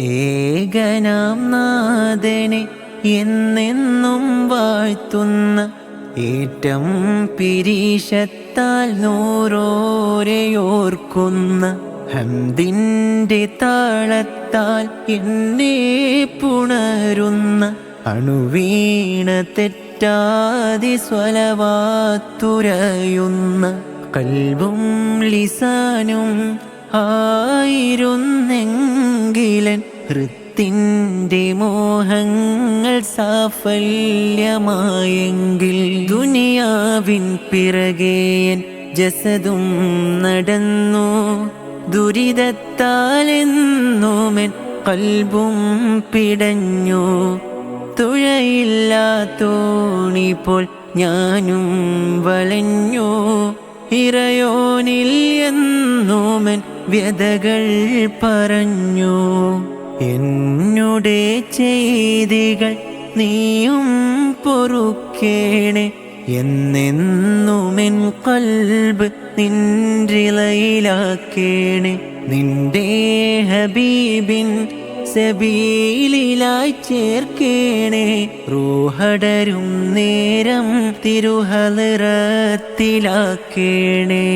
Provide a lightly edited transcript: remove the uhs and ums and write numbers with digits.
ഏകനാം നാഥനെ എന്നെന്നും വാഴ്ത്തുന്ന ഏറ്റം പിരീശത്താൽ നൂറോരെയോർക്കുന്ന ഹംദിൻ്റെ താളത്താൽ എന്നെ പുണരുന്ന അണുവീണ തെറ്റാതി സ്വലവാത്തുരയുന്ന കൽബും ലിസാനും ആയിരുന്നെങ്കിലൻ ഹൃത്തിൻ്റെ മോഹങ്ങൾ സാഫല്യമായെങ്കിൽ ദുനിയാവിൻ പിറകേൻ ജസദും നടന്നു ദുരിതത്താലെന്നുമെൻ കൽബും പിടഞ്ഞു തുഴയില്ലാത്തോണിപ്പോൾ ഞാനും വലഞ്ഞു ഇറയോനിൽ എന്നുമെൻ വ്യതകൾ പറഞ്ഞു എന്നുടെ ചെയ്തികൾ നീയും പൊറുക്കേണേ എന്നെന്നുമെൻ കൽബ് നിൻറിളയിലാക്കേണേ നിന്റെ ഹബീബിൻ സബീലിലായി ചേർക്കേണേ റൂഹടരും നേരം തിരുഹലറത്തിലാക്കേണേ.